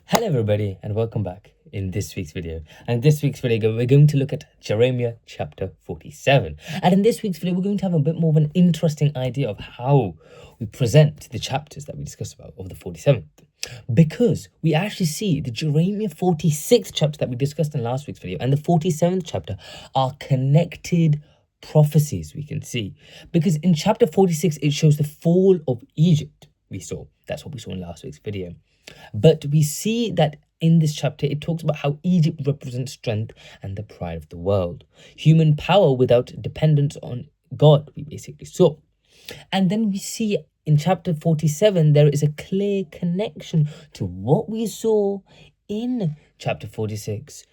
Hello everybody and welcome back in this week's video. And in this week's video we're going to look at Jeremiah chapter 47. And in this week's video we're going to have a bit more of an interesting idea of how we present the chapters that we discussed about of the 47th. Because we actually see the Jeremiah 46th chapter that we discussed in last week's video and the 47th chapter are connected prophecies, we can see. Because in chapter 46 it shows the fall of Egypt. That's what we saw in last week's video. But we see that in this chapter, it talks about how Egypt represents strength and the pride of the world. Human power without dependence on God, we basically saw. And then we see in chapter 47, there is a clear connection to what we saw in chapter 46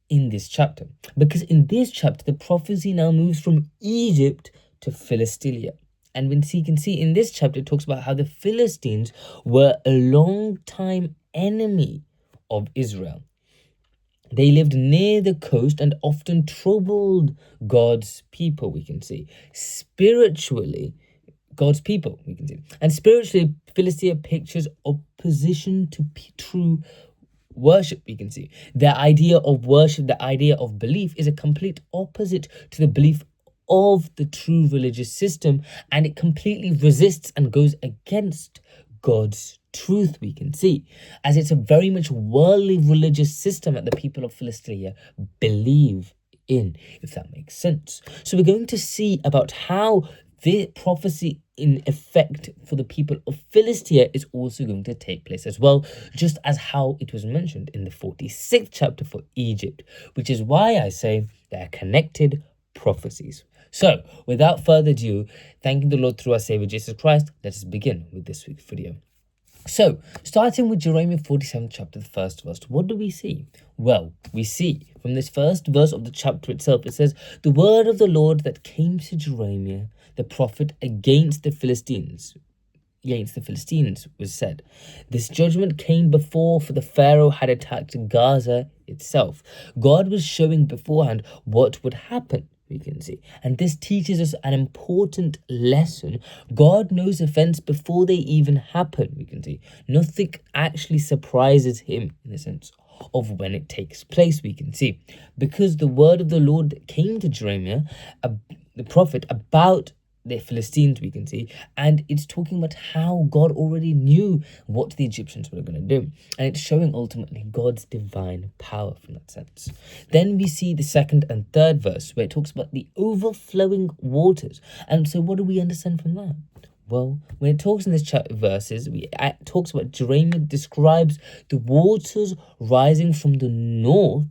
in this chapter. Because in this chapter, the prophecy now moves from Egypt to Philistia. And you can see in this chapter, it talks about how the Philistines were a long-time enemy of Israel. They lived near the coast and often troubled God's people, we can see. Spiritually, God's people, we can see. And spiritually, Philistia pictures opposition to true worship, we can see. The idea of worship, the idea of belief is a complete opposite to the belief of the true religious system, and it completely resists and goes against God's truth, we can see, as it's a very much worldly religious system that the people of Philistia believe in, if that makes sense. So we're going to see about how the prophecy in effect for the people of Philistia is also going to take place as well, just as how it was mentioned in the 46th chapter for Egypt, which is why I say they're connected prophecies. So, without further ado, thanking the Lord through our Savior Jesus Christ, let us begin with this week's video. So, starting with Jeremiah 47th chapter, the first verse, what do we see? Well, we see from this first verse of the chapter itself, it says, "The word of the Lord that came to Jeremiah, the prophet, against the Philistines was said. This judgment came before, for the Pharaoh had attacked Gaza itself." God was showing beforehand what would happen, we can see. And this teaches us an important lesson. God knows events before they even happen, we can see. Nothing actually surprises him in the sense of when it takes place, we can see. Because the word of the Lord came to Jeremiah, the prophet, about the Philistines, we can see, and it's talking about how God already knew what the Egyptians were going to do, and it's showing ultimately God's divine power from that sense. Then we see the second and third verse where it talks about the overflowing waters. And so what do we understand from that? Well, when it talks in this verses, it talks about Jeremiah describes the waters rising from the north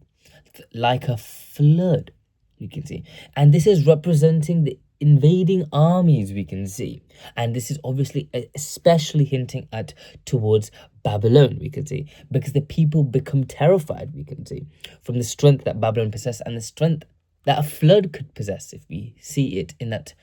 like a flood, you can see, and this is representing the invading armies, we can see, and this is obviously especially hinting at towards Babylon, we can see, because the people become terrified, we can see, from the strength that Babylon possesses and the strength that a flood could possess if we see it in that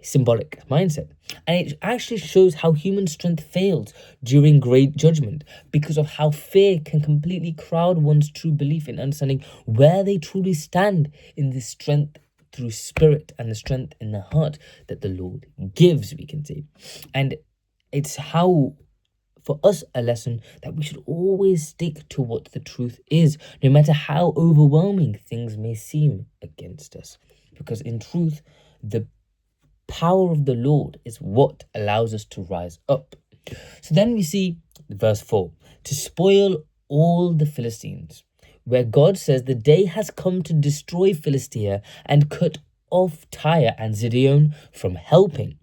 symbolic mindset. And it actually shows how human strength fails during great judgment because of how fear can completely crowd one's true belief in understanding where they truly stand in the strength through spirit and the strength in the heart that the Lord gives, we can see. And it's how, for us, a lesson that we should always stick to what the truth is, no matter how overwhelming things may seem against us. Because in truth, the power of the Lord is what allows us to rise up. So then we see verse 4, to spoil all the Philistines, where God says the day has come to destroy Philistia and cut off Tyre and Zidon from helping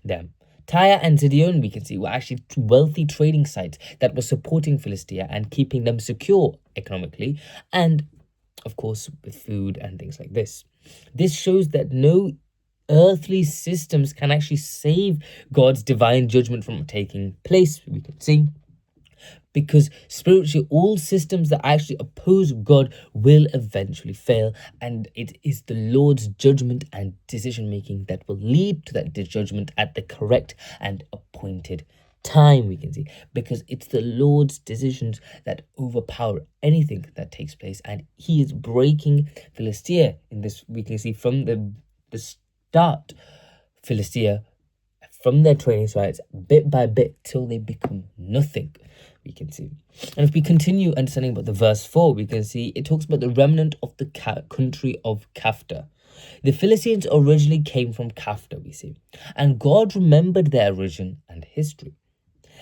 them. Tyre and Zidon, we can see, were actually wealthy trading sites that were supporting Philistia and keeping them secure economically and, of course, with food and things like this. This shows that no earthly systems can actually save God's divine judgment from taking place, we can see. Because spiritually, all systems that actually oppose God will eventually fail. And it is the Lord's judgment and decision making that will lead to that judgment at the correct and appointed time, we can see. Because it's the Lord's decisions that overpower anything that takes place. And he is breaking Philistia in this, we can see from the start, Philistia, from their training sites, bit by bit, till they become nothing. we can see. And if we continue understanding about the verse 4, we can see it talks about the remnant of the country of Kafta. The Philistines originally came from Kafta, we see, and God remembered their origin and history.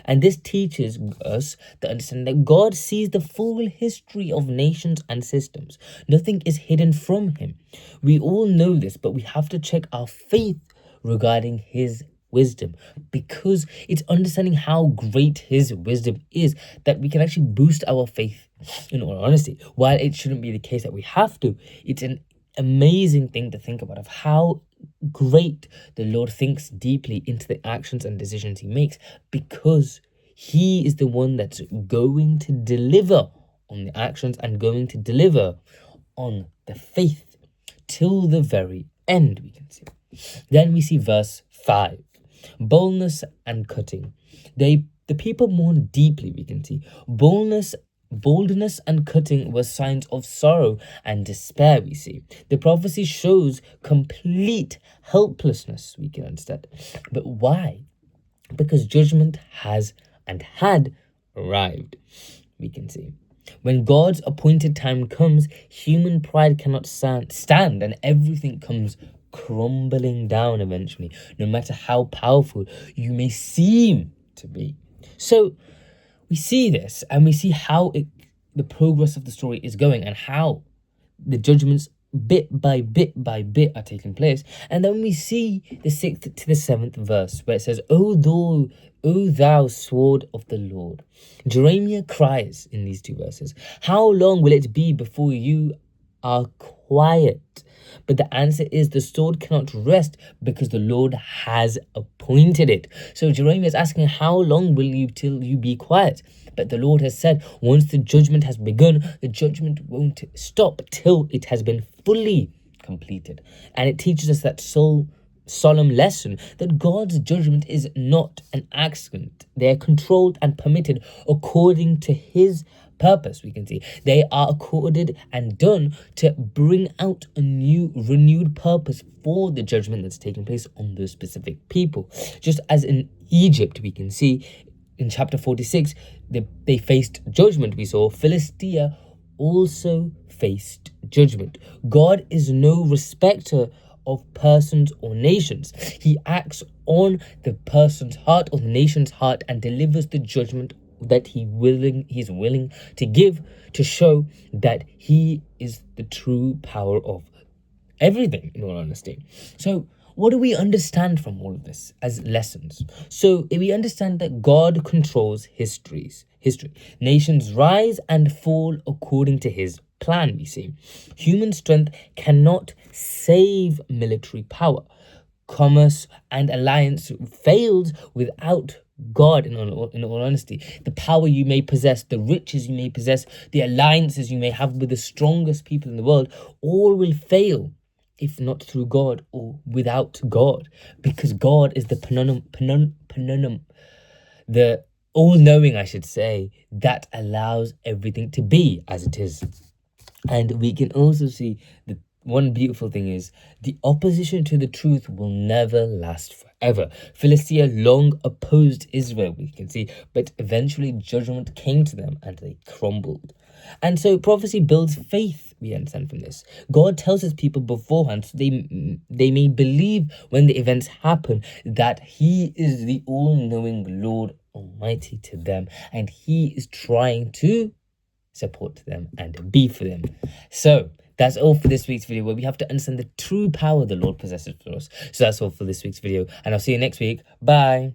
And this teaches us the understanding that God sees the full history of nations and systems. Nothing is hidden from him. We all know this, but we have to check our faith regarding his wisdom, because it's understanding how great his wisdom is that we can actually boost our faith, in all honesty. While it shouldn't be the case that we have to, it's an amazing thing to think about of how great the Lord thinks deeply into the actions and decisions he makes, because he is the one that's going to deliver on the actions and going to deliver on the faith till the very end, we can see. Then we see verse 5, boldness and cutting. The people mourn deeply, we can see. Boldness and cutting were signs of sorrow and despair, we see. The prophecy shows complete helplessness, we can understand. But why? Because judgment has and had arrived, we can see. When God's appointed time comes, human pride cannot stand, and everything comes crumbling down eventually, no matter how powerful you may seem to be. So we see this, and we see how the progress of the story is going, and how the judgments bit by bit are taking place. And then we see the 6th to the 7th verse, where it says, O thou sword of the Lord. Jeremiah cries in these two verses, how long will it be before you are quiet? But the answer is the sword cannot rest, because the Lord has appointed it. So Jeremiah is asking, how long will you till you be quiet? But the Lord has said, once the judgment has begun, the judgment won't stop till it has been fully completed. And it teaches us that solemn lesson that God's judgment is not an accident. They are controlled and permitted according to his purpose, we can see. They are accorded and done to bring out a new, renewed purpose for the judgment that's taking place on those specific people. Just as in Egypt, we can see in chapter 46, they faced judgment. We saw Philistia also faced judgment. God is no respecter of persons or nations. He acts on the person's heart or the nation's heart and delivers the judgment that he's willing to give, to show that he is the true power of everything, in all honesty. So what do we understand from all of this as lessons? So we understand that God controls history. Nations rise and fall according to his plan, we see. Human strength cannot save military power. Commerce and alliance fails without God, in all honesty. The power you may possess, the riches you may possess, the alliances you may have with the strongest people in the world, all will fail if not through God or without God, because God is the the all-knowing, I should say, that allows everything to be as it is. And we can also see that one beautiful thing is the opposition to the truth will never last forever. Philistia long opposed Israel, we can see, but eventually judgment came to them and they crumbled. And so prophecy builds faith, we understand from this. God tells his people beforehand so they may believe when the events happen that he is the all-knowing Lord Almighty to them, and he is trying to support them and be for them. So that's all for this week's video, where we have to understand the true power the Lord possesses for us. So that's all for this week's video, and I'll see you next week. Bye.